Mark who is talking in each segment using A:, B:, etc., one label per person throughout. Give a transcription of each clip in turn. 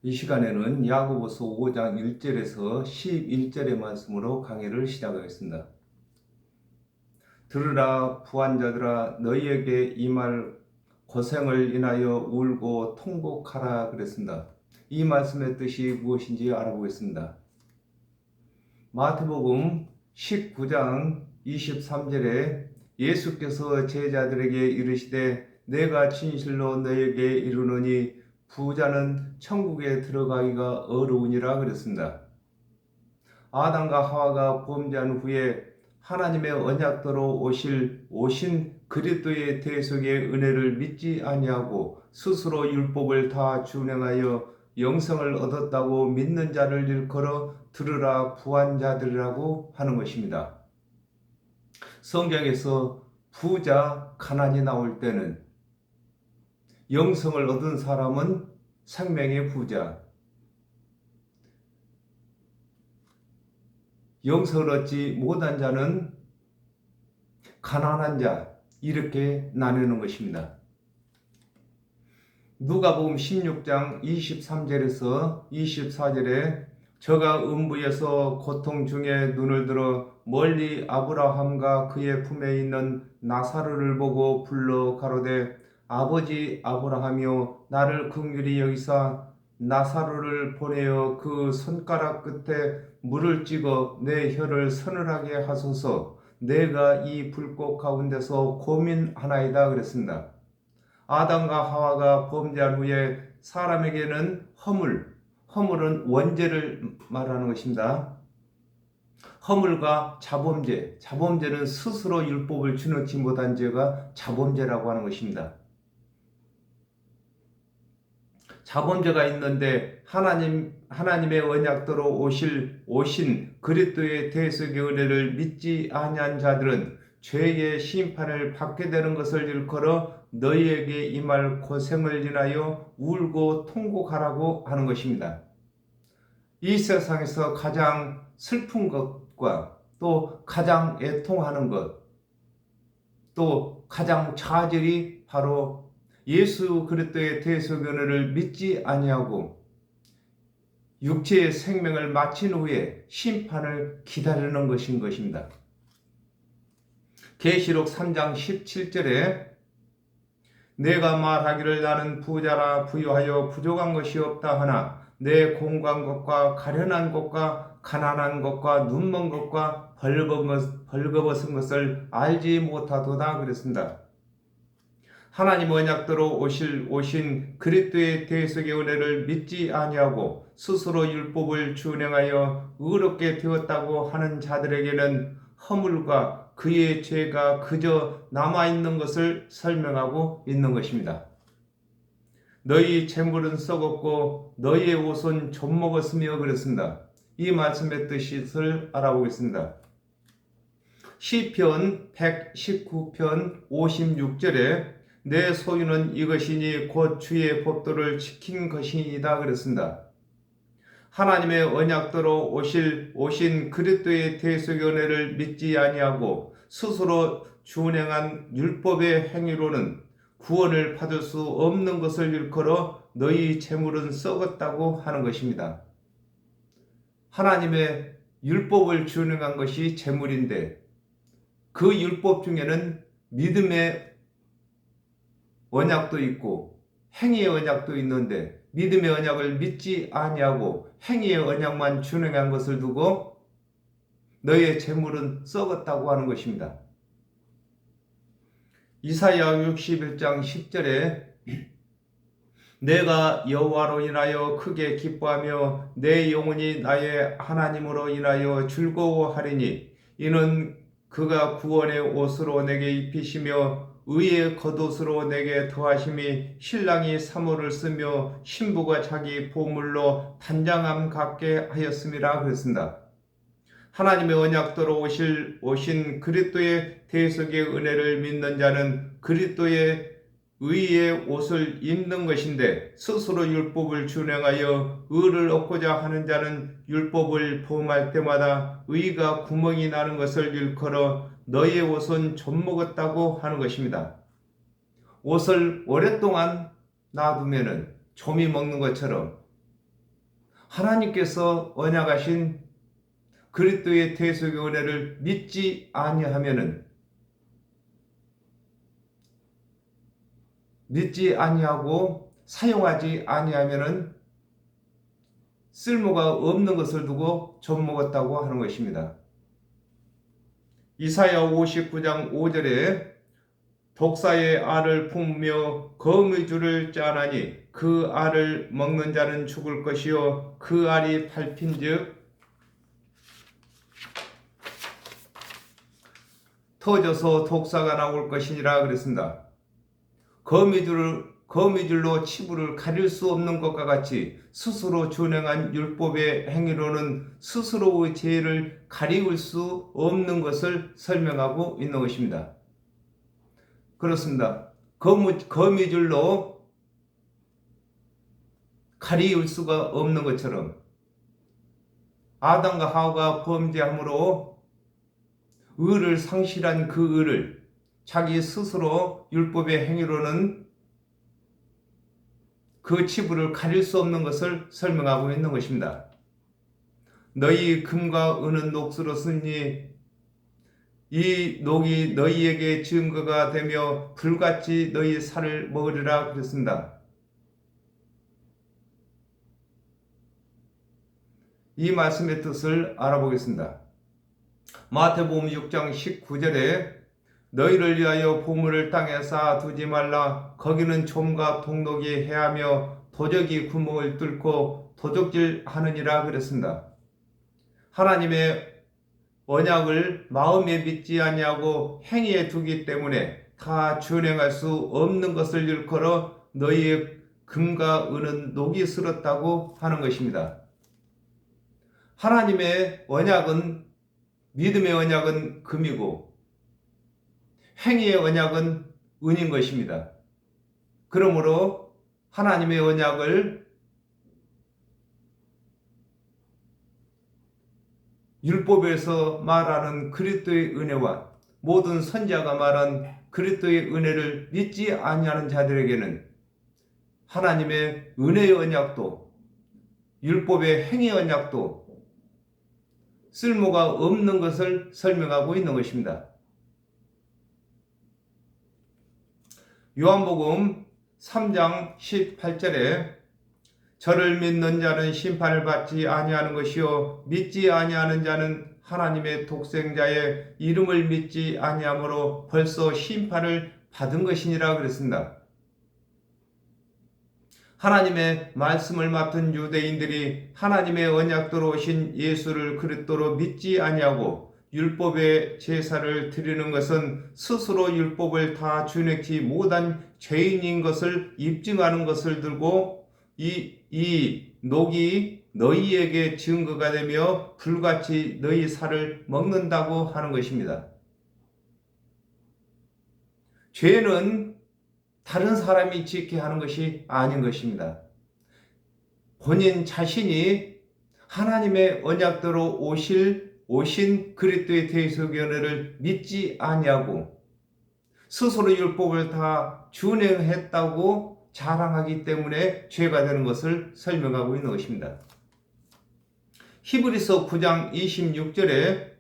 A: 이 시간에는 야고보서 5장 1절에서 11절의 말씀으로 강의를 시작하겠습니다. 들으라 부한자들아, 너희에게 이 말 고생을 인하여 울고 통곡하라 그랬습니다. 이 말씀의 뜻이 무엇인지 알아보겠습니다. 마태복음 19장 23절에 예수께서 제자들에게 이르시되 내가 진실로 너희에게 이르노니 부자는 천국에 들어가기가 어려우니라 그랬습니다. 아담과 하와가 범죄한 후에 하나님의 언약대로 오신 그리스도의 대속의 은혜를 믿지 아니하고 스스로 율법을 다 준행하여 영생을 얻었다고 믿는 자를 일컬어 들으라 부한 자들이라고 하는 것입니다. 성경에서 부자, 가난이 나올 때는 영생을 얻은 사람은 생명의 부자, 영생을 얻지 못한 자는 가난한 자, 이렇게 나누는 것입니다. 누가복음 16장 23절에서 24절에 저가 음부에서 고통 중에 눈을 들어 멀리 아브라함과 그의 품에 있는 나사로를 보고 불러 가로되 아버지 아브라함이여, 나를 긍휼히 여기사 나사로를 보내어 그 손가락 끝에 물을 찍어 내 혀를 서늘하게 하소서. 내가 이 불꽃 가운데서 고민하나이다 그랬습니다. 아담과 하와가 범죄한 후에 사람에게는 허물은 원죄를 말하는 것입니다. 허물과 자범죄는 스스로 율법을 준엄치 못한 죄가 자범죄라고 하는 것입니다. 자범죄가 있는데 하나님의 언약대로 오신 그리스도의 대속의 은혜를 믿지 아니한 자들은 죄의 심판을 받게 되는 것을 일컬어 너희에게 이 말 고생을 인하여 울고 통곡하라고 하는 것입니다. 이 세상에서 가장 슬픈 것과 또 가장 애통하는 것, 또 가장 좌절이 바로 예수 그리스도의 대속의 은혜를 믿지 아니하고 육체의 생명을 마친 후에 심판을 기다리는 것인 것입니다. 계시록 3장 17절에 내가 말하기를 나는 부자라 부유하여 부족한 것이 없다 하나 내 공고한 것과 가련한 것과 가난한 것과 눈먼 것과 벌거벗은 것을 알지 못하도다 그랬습니다. 하나님 언약대로 오신 그리스도의 대속의 은혜를 믿지 아니하고 스스로 율법을 준행하여 의롭게 되었다고 하는 자들에게는 허물과 그의 죄가 그저 남아있는 것을 설명하고 있는 것입니다. 너희 재물은 썩었고 너희의 옷은 좀먹었으며 그랬습니다. 이 말씀의 뜻을 알아보겠습니다. 시편 119편 56절에 내 소유는 이것이니 곧 주의 법도를 지킨 것이니이다 그랬습니다. 하나님의 언약대로 오신 그리스도의 대속의 은혜를 믿지 아니하고 스스로 준행한 율법의 행위로는 구원을 받을 수 없는 것을 일컬어 너희 재물은 썩었다고 하는 것입니다. 하나님의 율법을 준행한 것이 재물인데 그 율법 중에는 믿음의 언약도 있고 행위의 언약도 있는데 믿음의 언약을 믿지 아니하고 행위의 언약만 준행한 것을 두고 너희의 재물은 썩었다고 하는 것입니다. 이사야 61장 10절에 내가 여호와로 인하여 크게 기뻐하며 내 영혼이 나의 하나님으로 인하여 즐거워하리니 이는 그가 구원의 옷으로 내게 입히시며 의의 겉옷으로 내게 더하심이 신랑이 사모를 쓰며 신부가 자기 보물로 단장함 갖게 하였음이라 그랬습니다. 하나님의 언약대로 오신 그리스도의 대속의 은혜를 믿는 자는 그리스도의 의의 옷을 입는 것인데 스스로 율법을 준행하여 의를 얻고자 하는 자는 율법을 범할 때마다 의가 구멍이 나는 것을 일컬어 너희의 옷은 좀먹었다고 하는 것입니다. 옷을 오랫동안 놔두면 좀이 먹는 것처럼 하나님께서 언약하신 그리스도의 대속의 은혜를 믿지 아니하고 사용하지 아니하면은 쓸모가 없는 것을 두고 젖먹었다고 하는 것입니다. 이사야 59장 5절에 독사의 알을 품으며 거미줄을 짜나니 그 알을 먹는 자는 죽을 것이요 그 알이 밟힌즉 터져서 독사가 나올 것이니라 그랬습니다. 거미줄로 치부를 가릴 수 없는 것과 같이 스스로 준행한 율법의 행위로는 스스로의 죄를 가리울 수 없는 것을 설명하고 있는 것입니다. 그렇습니다. 거미줄로 가리울 수가 없는 것처럼 아담과 하와가 범죄함으로 의를 상실한 그 의를 자기 스스로 율법의 행위로는 그 치부를 가릴 수 없는 것을 설명하고 있는 것입니다. 너희 금과 은은 녹수로 쓰니 이 녹이 너희에게 증거가 되며 불같이 너희 살을 먹으리라 그랬습니다. 이 말씀의 뜻을 알아보겠습니다. 마태복음 6장 19절에 너희를 위하여 보물을 땅에 쌓아두지 말라. 거기는 좀과 동독이 해하며 도적이 구멍을 뚫고 도적질하느니라 그랬습니다. 하나님의 언약을 마음에 믿지 아니하고 행위에 두기 때문에 다 준행할 수 없는 것을 일컬어 너희의 금과 은은 녹이 슬었다고 하는 것입니다. 하나님의 언약은 믿음의 언약은 금이고 행위의 언약은 은인 것입니다. 그러므로 하나님의 언약을 율법에서 말하는 그리스도의 은혜와 모든 선지자가 말한 그리스도의 은혜를 믿지 아니하는 자들에게는 하나님의 은혜의 언약도 율법의 행위 언약도 쓸모가 없는 것을 설명하고 있는 것입니다. 요한복음 3장 18절에 저를 믿는 자는 심판을 받지 아니하는 것이요 믿지 아니하는 자는 하나님의 독생자의 이름을 믿지 아니하므로 벌써 심판을 받은 것이니라 그랬습니다. 하나님의 말씀을 맡은 유대인들이 하나님의 언약대로 오신 예수를 그리스도로 믿지 아니하고 율법의 제사를 드리는 것은 스스로 율법을 다 준행치 못한 죄인인 것을 입증하는 것을 들고 이 녹이 너희에게 증거가 되며 불같이 너희 살을 먹는다고 하는 것입니다. 죄는 다른 사람이 짓게 하는 것이 아닌 것입니다. 본인 자신이 하나님의 언약대로 오신 그리스도의 대속의 은혜를 믿지 아니하고 스스로 율법을 다 준행했다고 자랑하기 때문에 죄가 되는 것을 설명하고 있는 것입니다. 히브리서 9장 26절에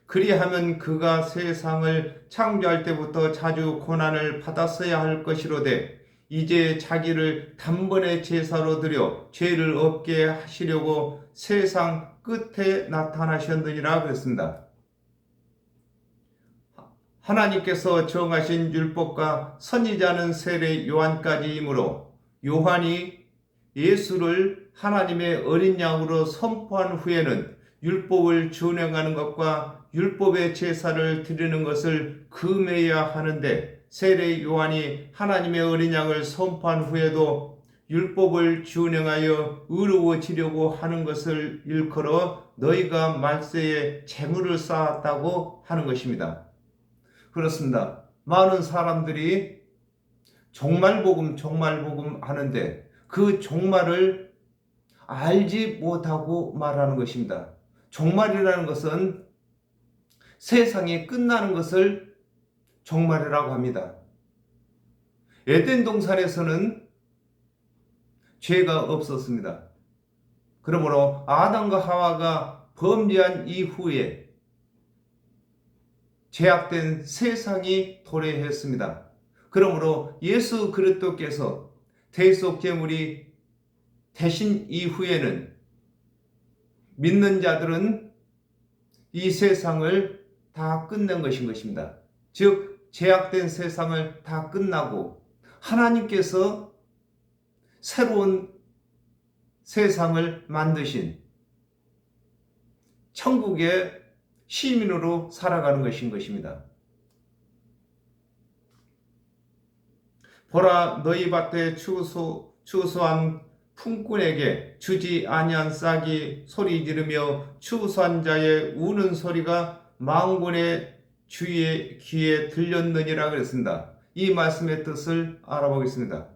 A: 그리하면 그가 세상을 창조할 때부터 자주 고난을 받았어야 할 것이로되 이제 자기를 단번에 제사로 드려 죄를 없게 하시려고 세상 끝에 나타나셨느니라 그랬습니다. 하나님께서 정하신 율법과 선지자는 세례 요한까지이므로 요한이 예수를 하나님의 어린 양으로 선포한 후에는 율법을 준행하는 것과 율법의 제사를 드리는 것을 금해야 하는데 세례 요한이 하나님의 어린 양을 선포한 후에도 율법을 준행하여 의로워지려고 하는 것을 일컬어 너희가 말세에 재물을 쌓았다고 하는 것입니다. 그렇습니다. 많은 사람들이 종말복음 하는데 그 종말을 알지 못하고 말하는 것입니다. 종말이라는 것은 세상이 끝나는 것을 종말이라고 합니다. 에덴 동산에서는 죄가 없었습니다. 그러므로 아담과 하와가 범죄한 이후에 죄악된 세상이 도래했습니다. 그러므로 예수 그리스도께서 대속 제물이 되신 이후에는 믿는 자들은 이 세상을 다 끝낸 것입니다. 즉 죄악된 세상을 다 끝나고 하나님께서 새로운 세상을 만드신 천국의 시민으로 살아가는 것입니다. 보라, 너희 밭에 추수한 품꾼에게 주지 아니한 싹이 소리 지르며 추수한 자의 우는 소리가 만군의 주의 귀에 들렸느니라 그랬습니다. 이 말씀의 뜻을 알아보겠습니다.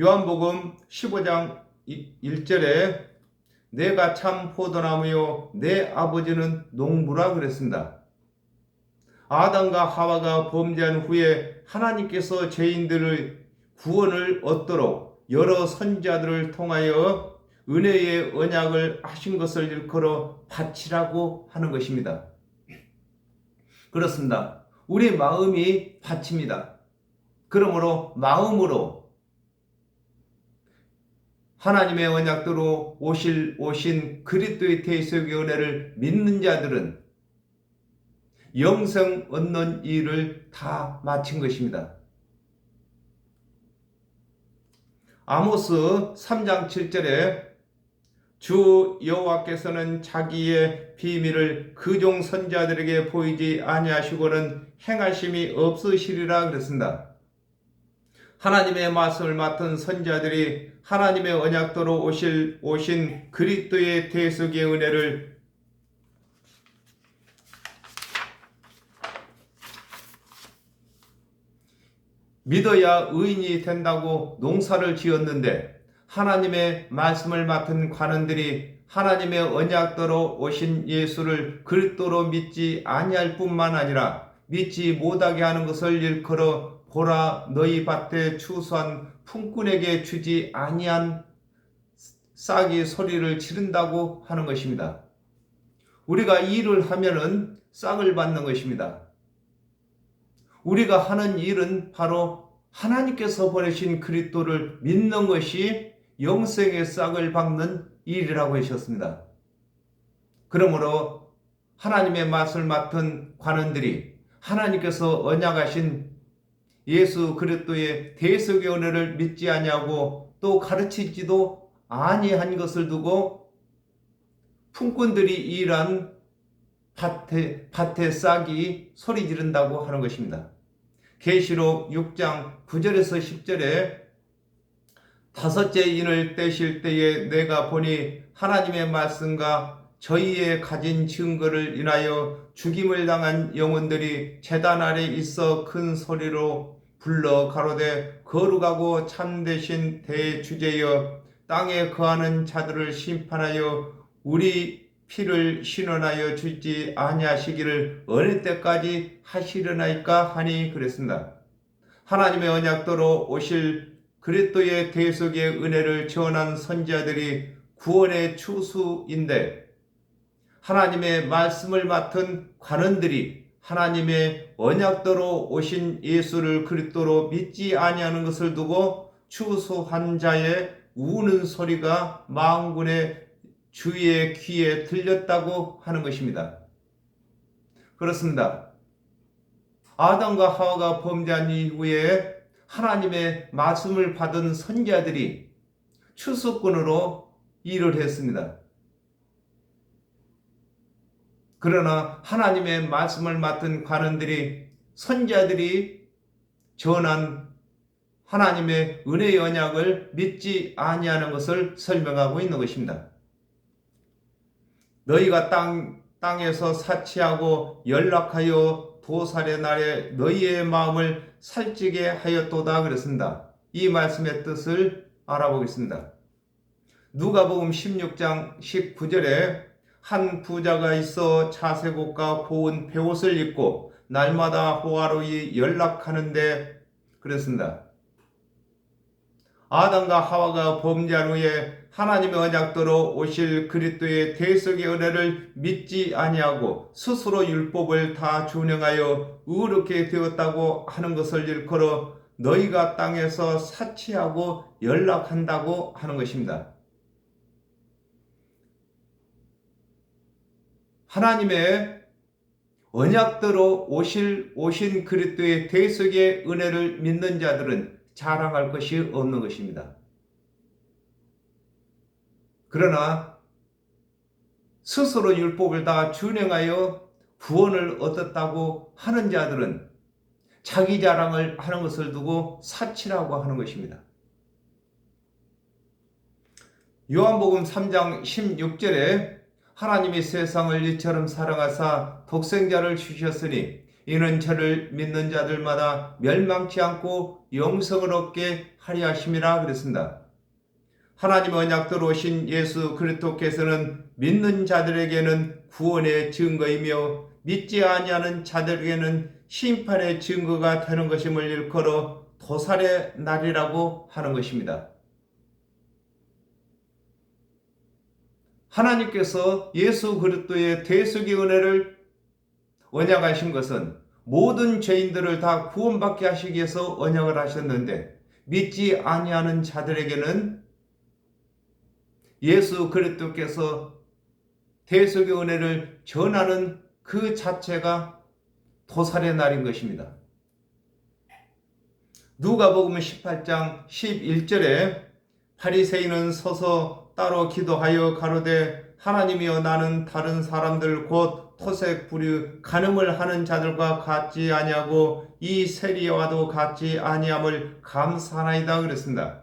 A: 요한복음 15장 1절에 내가 참 포도나무요 내 아버지는 농부라 그랬습니다. 아담과 하와가 범죄한 후에 하나님께서 죄인들의 구원을 얻도록 여러 선지자들을 통하여 은혜의 언약을 하신 것을 일컬어 밭이라고 하는 것입니다. 그렇습니다. 우리 마음이 밭입니다. 그러므로 마음으로 하나님의 언약대로 오신 그리스도의 대속의 은혜를 믿는 자들은 영생 얻는 일을 다 마친 것입니다. 아모스 3장 7절에 주 여호와께서는 자기의 비밀을 그종 선지자들에게 보이지 아니하시고는 행하심이 없으시리라 그랬습니다. 하나님의 말씀을 맡은 선지자들이 하나님의 언약대로 오신 그리스도의 대속의 은혜를 믿어야 의인이 된다고 농사를 지었는데 하나님의 말씀을 맡은 관원들이 하나님의 언약대로 오신 예수를 그리스도로 믿지 아니할 뿐만 아니라 믿지 못하게 하는 것을 일컬어 보라, 너희 밭에 추수한 품꾼에게 주지 아니한 싹이 소리를 지른다고 하는 것입니다. 우리가 일을 하면은 싹을 받는 것입니다. 우리가 하는 일은 바로 하나님께서 보내신 그리스도를 믿는 것이 영생의 싹을 받는 일이라고 하셨습니다. 그러므로 하나님의 말씀을 맡은 관원들이 하나님께서 언약하신 예수 그리스도의 대속의 은혜를 믿지 아니하고 또 가르치지도 아니한 것을 두고 품꾼들이 일한 밭에 싹이 소리 지른다고 하는 것입니다. 계시록 6장 9절에서 10절에 다섯째 인을 떼실 때에 내가 보니 하나님의 말씀과 저희의 가진 증거를 인하여 죽임을 당한 영혼들이 제단 아래 있어 큰 소리로 불러 가로되 거룩하고 참되신 대주제여 땅에 거하는 자들을 심판하여 우리 피를 신원하여 주지 아니하시기를 어느 때까지 하시려나이까 하니 그랬습니다. 하나님의 언약대로 오실 그리스도의 대속의 은혜를 전한 선지자들이 구원의 추수인데 하나님의 말씀을 맡은 관원들이 하나님의 언약대로 오신 예수를 그리스도로 믿지 아니하는 것을 두고 추수한 자의 우는 소리가 만군의 주의 귀에 들렸다고 하는 것입니다. 그렇습니다. 아담과 하와가 범죄한 이후에 하나님의 말씀을 받은 선지자들이 추수꾼으로 일을 했습니다. 그러나 하나님의 말씀을 맡은 관원들이 선지자들이 전한 하나님의 은혜의 언약을 믿지 아니하는 것을 설명하고 있는 것입니다. 너희가 땅에서 사치하고 연락하여 도살의 날에 너희의 마음을 살찌게 하였도다 그랬습니다. 이 말씀의 뜻을 알아보겠습니다. 누가복음 16장 19절에 한 부자가 있어 자색옷과 고운 베옷을 입고 날마다 호화로이 연락하는데 그랬습니다. 아담과 하와가 범죄한 후에 하나님의 언약대로 오실 그리스도의 대속의 은혜를 믿지 아니하고 스스로 율법을 다 준행하여 의롭게 되었다고 하는 것을 일컬어 너희가 땅에서 사치하고 연락한다고 하는 것입니다. 하나님의 언약대로 오신 그리스도의 대속의 은혜를 믿는 자들은 자랑할 것이 없는 것입니다. 그러나 스스로 율법을 다 준행하여 구원을 얻었다고 하는 자들은 자기 자랑을 하는 것을 두고 사치라고 하는 것입니다. 요한복음 3장 16절에 하나님이 세상을 이처럼 사랑하사 독생자를 주셨으니 이는 저를 믿는 자들마다 멸망치 않고 영생을 얻게 하려 하심이라 그랬습니다. 하나님의 언약대로 오신 예수 그리스도께서는 믿는 자들에게는 구원의 증거이며 믿지 아니하는 자들에게는 심판의 증거가 되는 것임을 일컬어 도살의 날이라고 하는 것입니다. 하나님께서 예수 그리스도의 대속의 은혜를 언약하신 것은 모든 죄인들을 다 구원받게 하시기 위해서 언약을 하셨는데 믿지 아니하는 자들에게는 예수 그리스도께서 대속의 은혜를 전하는 그 자체가 도살의 날인 것입니다. 누가복음 18장 11절에 바리새인은 서서 따로 기도하여 가로되 하나님이여 나는 다른 사람들 곧 토색 불의 간음을 하는 자들과 같지 아니하고 이 세리와도 같지 아니함을 감사하나이다 그랬습니다.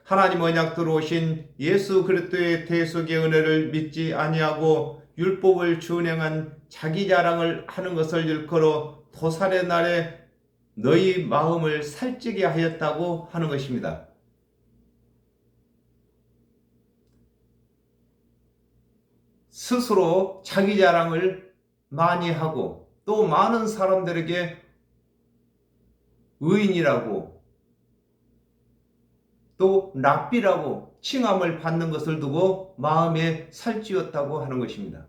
A: 하나님 언약대로 오신 예수 그리스도의 대속의 은혜를 믿지 아니하고 율법을 준행한 자기 자랑을 하는 것을 일컬어 도살의 날에 너희 마음을 살찌게 하였다고 하는 것입니다. 스스로 자기 자랑을 많이 하고 또 많은 사람들에게 의인이라고 또 랍비라고 칭함을 받는 것을 두고 마음에 살찌웠다고 하는 것입니다.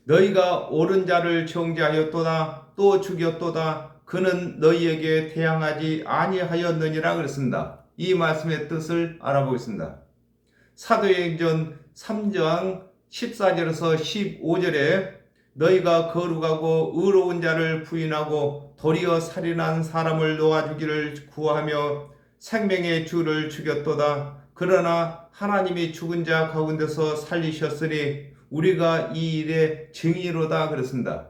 A: 너희가 옳은 자를 정죄하였도다 또 죽였도다 그는 너희에게 대항하지 아니하였느니라 그랬습니다. 이 말씀의 뜻을 알아보겠습니다. 사도행전 3장 14절에서 15절에 너희가 거룩하고 의로운 자를 부인하고 도리어 살인한 사람을 놓아주기를 구하며 생명의 주를 죽였도다. 그러나 하나님이 죽은 자 가운데서 살리셨으니 우리가 이 일의 증인이로다 그랬습니다.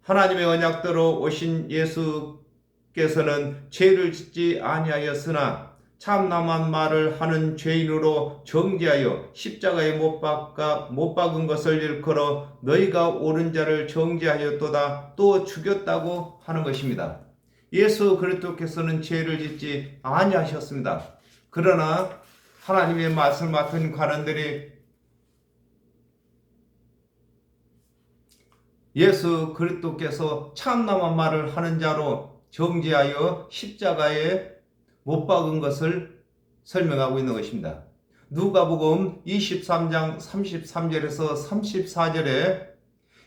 A: 하나님의 언약대로 오신 예수께서는 죄를 짓지 아니하였으나 참남한 말을 하는 죄인으로 정죄하여 십자가에 못 박은 것을 일컬어 너희가 옳은 자를 정죄하였도다 또 죽였다고 하는 것입니다. 예수 그리스도께서는 죄를 짓지 아니하셨습니다. 그러나 하나님의 말씀을 맡은 관원들이 예수 그리스도께서 참남한 말을 하는 자로 정죄하여 십자가에 못 박은 것을 설명하고 있는 것입니다. 누가복음 23장 33절에서 34절에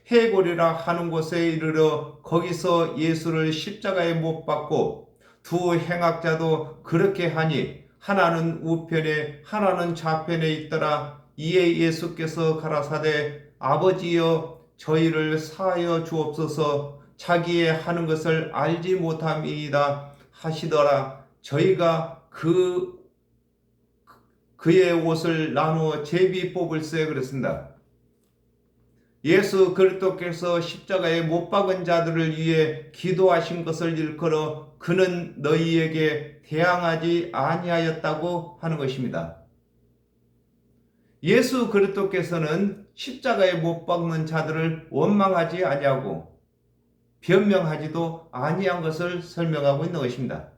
A: 해골이라 하는 곳에 이르러 거기서 예수를 십자가에 못 박고 두 행악자도 그렇게 하니 하나는 우편에 하나는 좌편에 있더라. 이에 예수께서 가라사대 아버지여 저희를 사하여 주옵소서 자기의 하는 것을 알지 못함이니이다 하시더라. 저희가 그의 옷을 나누어 제비 뽑을세 그랬습니다. 예수 그리스도께서 십자가에 못 박은 자들을 위해 기도하신 것을 일컬어 그는 너희에게 대항하지 아니하였다고 하는 것입니다. 예수 그리스도께서는 십자가에 못 박는 자들을 원망하지 아니하고 변명하지도 아니한 것을 설명하고 있는 것입니다.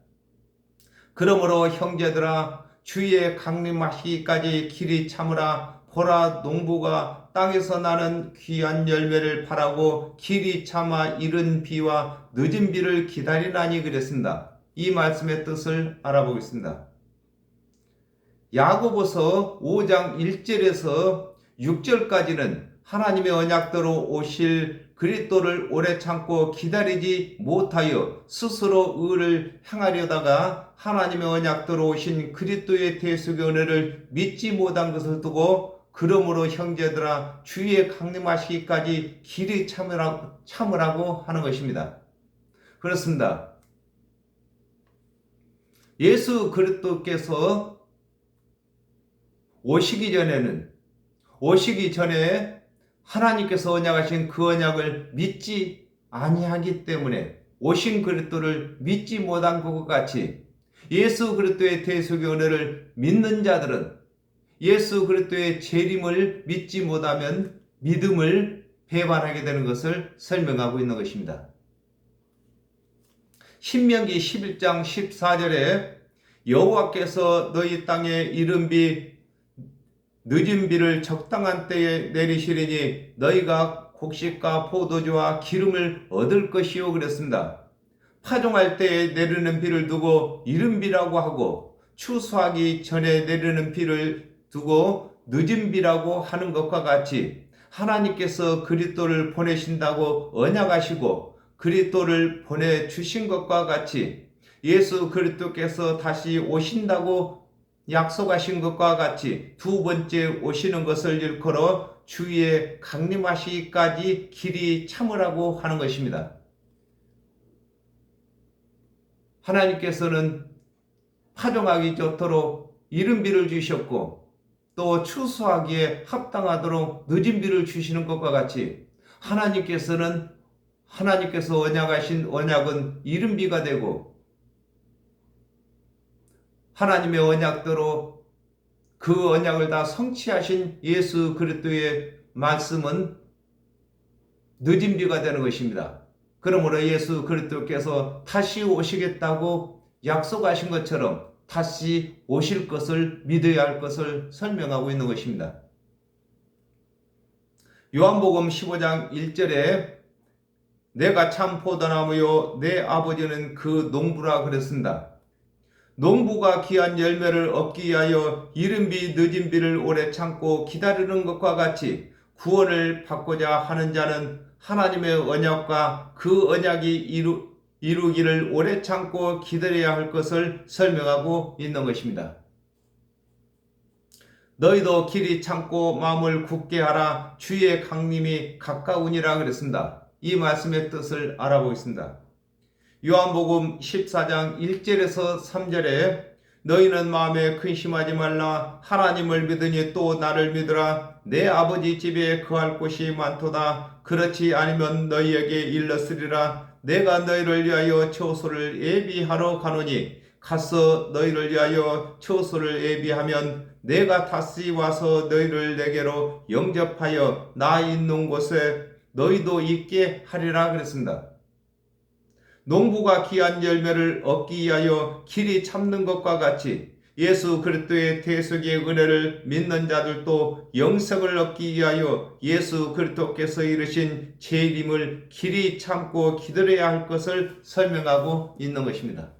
A: 그러므로 형제들아 주의 강림하시기까지 길이 참으라. 보라 농부가 땅에서 나는 귀한 열매를 바라고 길이 참아 이른 비와 늦은 비를 기다리나니 그랬습니다. 이 말씀의 뜻을 알아보겠습니다. 야고보서 5장 1절에서 6절까지는 하나님의 언약대로 오실 그리스도를 오래 참고 기다리지 못하여 스스로 의를 행하려다가 하나님의 언약대로 오신 그리스도의 대속의 은혜를 믿지 못한 것을 두고 그러므로 형제들아 주의 강림하시기까지 길이 참으라고 하는 것입니다. 그렇습니다. 예수 그리스도께서 오시기 전에 하나님께서 언약하신 그 언약을 믿지 아니하기 때문에 오신 그리스도를 믿지 못한 것 같이 예수 그리스도의 대속의 은혜를 믿는 자들은 예수 그리스도의 재림을 믿지 못하면 믿음을 배반하게 되는 것을 설명하고 있는 것입니다. 신명기 11장 14절에 여호와께서 너희 땅에 이른 비 늦은 비를 적당한 때에 내리시리니 너희가 곡식과 포도주와 기름을 얻을 것이요 그랬습니다. 파종할 때에 내리는 비를 두고 이른 비라고 하고 추수하기 전에 내리는 비를 두고 늦은 비라고 하는 것과 같이 하나님께서 그리스도를 보내신다고 언약하시고 그리스도를 보내주신 것과 같이 예수 그리스도께서 다시 오신다고 약속하신 것과 같이 두 번째 오시는 것을 일컬어 주의 강림하시기까지 길이 참으라고 하는 것입니다. 하나님께서는 파종하기 좋도록 이른 비를 주셨고 또 추수하기에 합당하도록 늦은 비를 주시는 것과 같이 하나님께서 언약하신 언약은 이른 비가 되고 하나님의 언약대로 그 언약을 다 성취하신 예수 그리스도의 말씀은 늦은 비가 되는 것입니다. 그러므로 예수 그리스도께서 다시 오시겠다고 약속하신 것처럼 다시 오실 것을 믿어야 할 것을 설명하고 있는 것입니다. 요한복음 15장 1절에 내가 참 포도나무요 내 아버지는 그 농부라 그랬습니다. 농부가 귀한 열매를 얻기 위하여 이른 비 늦은 비를 오래 참고 기다리는 것과 같이 구원을 받고자 하는 자는 하나님의 언약과 그 언약이 이루기를 오래 참고 기다려야 할 것을 설명하고 있는 것입니다. 너희도 길이 참고 마음을 굳게 하라 주의 강림이 가까우니라 그랬습니다. 이 말씀의 뜻을 알아보겠습니다. 요한복음 14장 1절에서 3절에 너희는 마음에 근심하지 말라 하나님을 믿으니 또 나를 믿으라 내 아버지 집에 거할 곳이 많도다 그렇지 않으면 너희에게 일렀으리라 내가 너희를 위하여 처소를 예비하러 가노니 가서 너희를 위하여 처소를 예비하면 내가 다시 와서 너희를 내게로 영접하여 나 있는 곳에 너희도 있게 하리라 그랬습니다. 농부가 귀한 열매를 얻기 위하여 길이 참는 것과 같이 예수 그리스도의 대속의 은혜를 믿는 자들도 영생을 얻기 위하여 예수 그리스도께서 이르신 재림을 길이 참고 기다려야 할 것을 설명하고 있는 것입니다.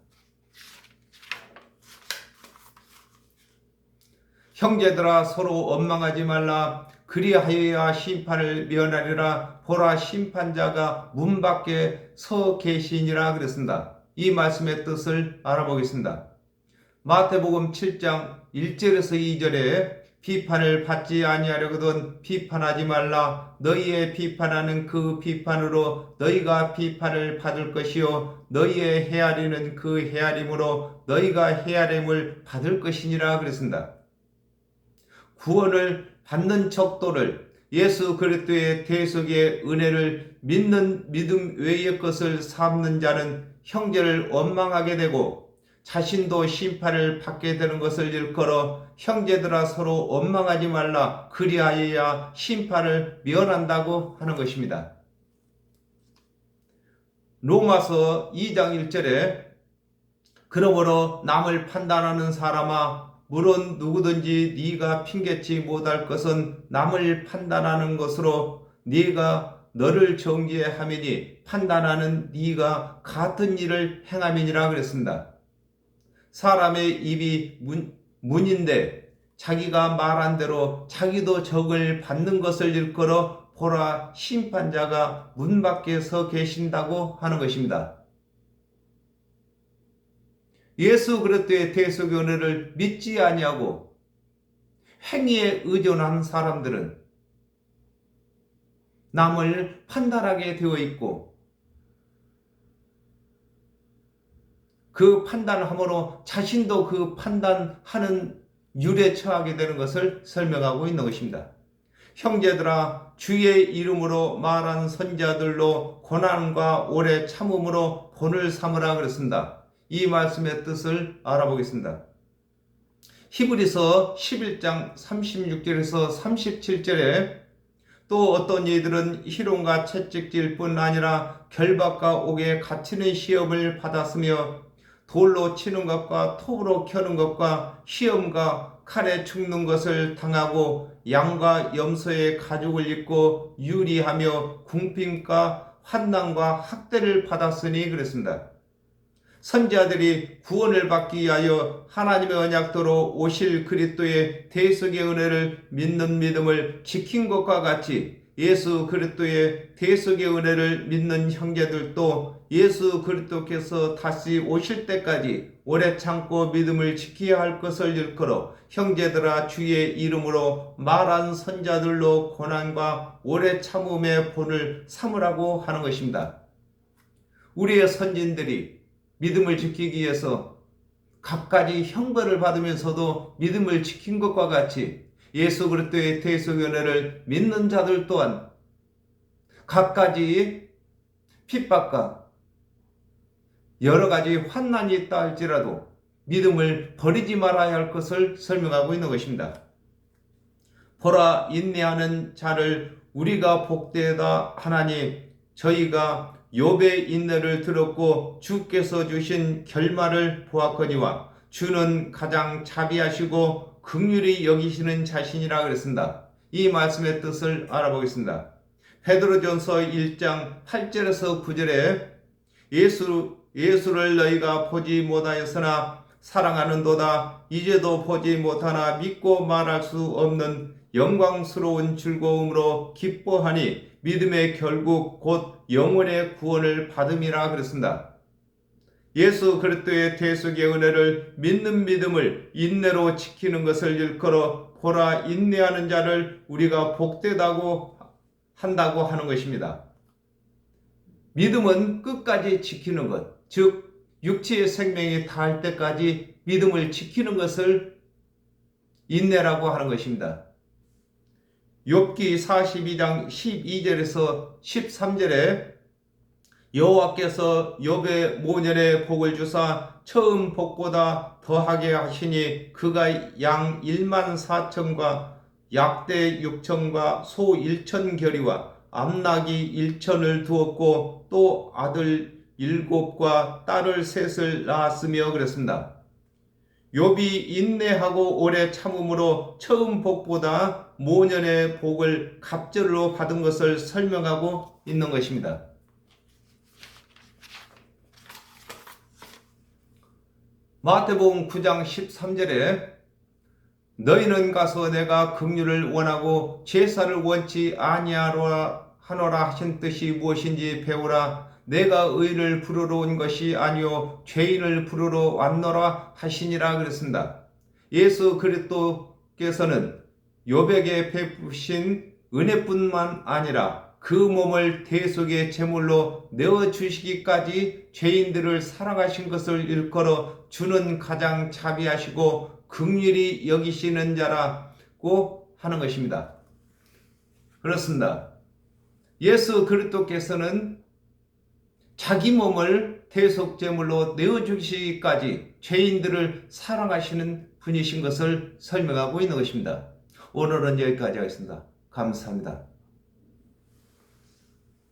A: 형제들아 서로 원망하지 말라 그리하여야 심판을 면하리라 보라 심판자가 문 밖에 서 계시니라 그랬습니다. 이 말씀의 뜻을 알아보겠습니다. 마태복음 7장 1절에서 2절에 비판을 받지 아니하려거든 비판하지 말라 너희의 비판하는 그 비판으로 너희가 비판을 받을 것이요 너희의 헤아리는 그 헤아림으로 너희가 헤아림을 받을 것이니라 그랬습니다. 구원을 받는 척도를 예수 그리스도의 대속의 은혜를 믿는 믿음 외의 것을 삼는 자는 형제를 원망하게 되고 자신도 심판을 받게 되는 것을 일컬어 형제들아 서로 원망하지 말라 그리하여야 심판을 면한다고 하는 것입니다. 로마서 2장 1절에 그러므로 남을 판단하는 사람아 물론 누구든지 네가 핑계치 못할 것은 남을 판단하는 것으로 네가 너를 정죄함이니 판단하는 네가 같은 일을 행함이니라 그랬습니다. 사람의 입이 문인데 자기가 말한 대로 자기도 적을 받는 것을 일컬어 보라 심판자가 문 밖에 서 계신다고 하는 것입니다. 예수 그리스도의 대속의 은혜를 믿지 아니하고 행위에 의존한 사람들은 남을 판단하게 되어 있고 그 판단함으로 자신도 그 판단하는 율에 처하게 되는 것을 설명하고 있는 것입니다. 형제들아, 주의 이름으로 말한 선지자들로 고난과 오래 참음으로 본을 삼으라 그랬습니다. 이 말씀의 뜻을 알아보겠습니다. 히브리서 11장 36절에서 37절에 또 어떤 이들은 희롱과 채찍질 뿐 아니라 결박과 옥에 갇히는 시험을 받았으며 돌로 치는 것과 톱으로 켜는 것과 시험과 칼에 죽는 것을 당하고 양과 염소의 가죽을 입고 유리하며 궁핍과 환난과 학대를 받았으니 그랬습니다. 선지자들이 구원을 받기 위하여 하나님의 언약도로 오실 그리스도의 대속의 은혜를 믿는 믿음을 지킨 것과 같이 예수 그리스도의 대속의 은혜를 믿는 형제들도 예수 그리스도께서 다시 오실 때까지 오래 참고 믿음을 지켜야 할 것을 일컬어 형제들아 주의 이름으로 말한 선지자들로 고난과 오래 참음의 본을 삼으라고 하는 것입니다. 우리의 선진들이 믿음을 지키기 위해서 갖가지 형벌을 받으면서도 믿음을 지킨 것과 같이 예수 그리스도의 대속의 은혜를 믿는 자들 또한 갖가지 핍박과 여러 가지 환난이 있다 할지라도 믿음을 버리지 말아야 할 것을 설명하고 있는 것입니다. 보라 인내하는 자를 우리가 복되다 하나니 저희가 욥의 인내를 들었고 주께서 주신 결말을 보았거니와 주는 가장 자비하시고 긍휼히 여기시는 자신이라 그랬습니다. 이 말씀의 뜻을 알아보겠습니다. 베드로전서 1장 8절에서 9절에 예수를 너희가 보지 못하였으나 사랑하는도다 이제도 보지 못하나 믿고 말할 수 없는 영광스러운 즐거움으로 기뻐하니 믿음의 결국 곧 영혼의 구원을 받음이라 그랬습니다. 예수 그리스도의 대속의 은혜를 믿는 믿음을 인내로 지키는 것을 일컬어 보라 인내하는 자를 우리가 복되다고 한다고 하는 것입니다. 믿음은 끝까지 지키는 것, 즉 육체의 생명이 다할 때까지 믿음을 지키는 것을 인내라고 하는 것입니다. 욥기 42장 12절에서 13절에 여호와께서 욥의 모년에 복을 주사 처음 복보다 더하게 하시니 그가 양 1만 4천과 약대 6천과 소 1천 결이와 암나귀 1천을 두었고 또 아들 7과 딸을 셋을 낳았으며 그랬습니다. 욥이 인내하고 오래 참음으로 처음 복보다 모년의 복을 갑절로 받은 것을 설명하고 있는 것입니다. 마태복음 9장 13절에 너희는 가서 내가 긍휼을 원하고 제사를 원치 아니하노라 하신 뜻이 무엇인지 배우라. 내가 의인을 부르러 온 것이 아니요 죄인을 부르러 왔노라 하시니라 그랬습니다. 예수 그리스도께서는 욥에게 베푸신 은혜뿐만 아니라 그 몸을 대속의 제물로 내어주시기까지 죄인들을 사랑하신 것을 일컬어 주는 가장 자비하시고 긍휼히 여기시는 자라고 하는 것입니다. 그렇습니다. 예수 그리스도께서는 자기 몸을 대속제물로 내어주시기까지 죄인들을 사랑하시는 분이신 것을 설명하고 있는 것입니다. 오늘은 여기까지 하겠습니다. 감사합니다.